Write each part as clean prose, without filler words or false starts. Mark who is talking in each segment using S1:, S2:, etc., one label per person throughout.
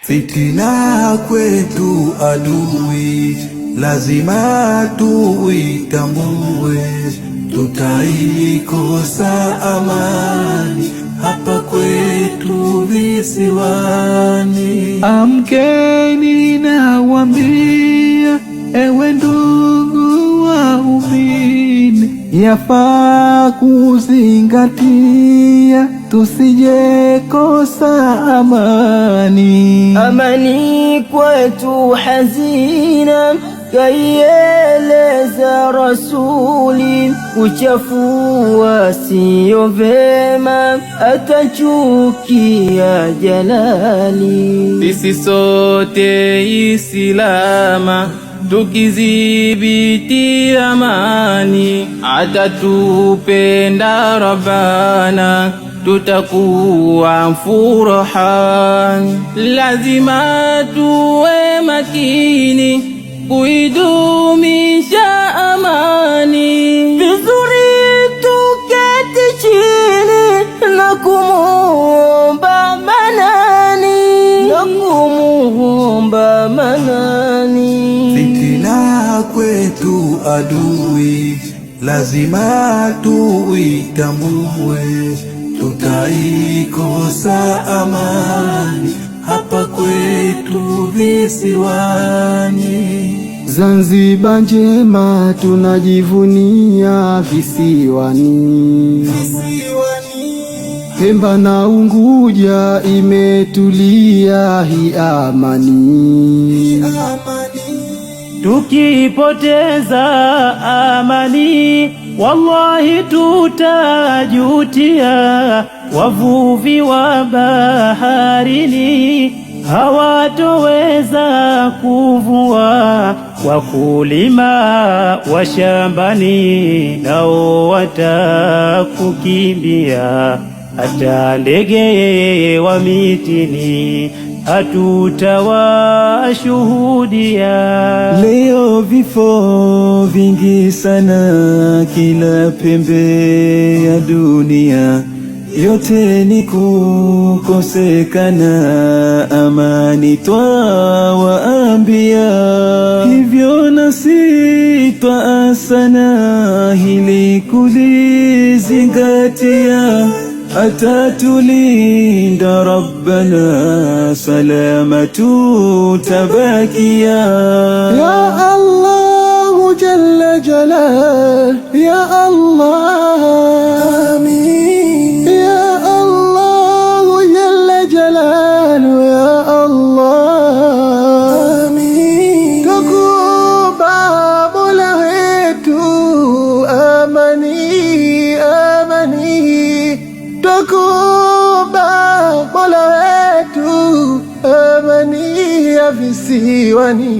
S1: Fitina kwetu adui, lazima tuitambue. Tutaikosa amani hapa kwetu visiwani.
S2: Amkeni nawaambia, ewe ndugu waumini, yafaa kuzingatia tusije kosa amani.
S3: Amani kwetu hazina, kaieleza Rasuli. Kuchafua siyo vema, atachukia Jalali.
S4: Sisi sote Islama, tukidhibiti amani, atatupenda Rabbana, tutakuwa furahan. Lazima tuwe makini kuidumisha amani.
S3: Vizuri tuketi chini na kumuomba Manani,
S1: Fitina kwetu adui, lazima tuitambue. Tutaikosa amani hapa kwetu visiwani.
S2: Zanzibar njema tunajivunia visiwani. Pemba na Unguja imetulia hii amani.
S5: Tukipoteza amani, wallahi tutajutia. Wavuvi wa baharini hawatoweza kuvua, wakulima wa shambani nao watakukimbia. Hata ndege wa mitini hatutawashuhudia.
S2: Leo vifo vingi sana kila pembe ya dunia, yote ni kukosekana amani, twawaambia. Hivyo nasi twaasana hili kulizingatia, atatulinda Rabbana, salama tutabakia. Ya Allah jalla jalal, ya Allah amin. Ya Allah jalla jalal, ya Allah amin. Tukuba Mola wetu amani, amani. Tukuba Mola wetu amani ya visiwani.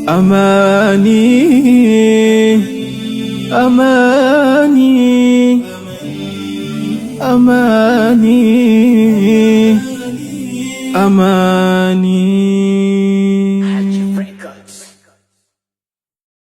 S4: Amani, amani.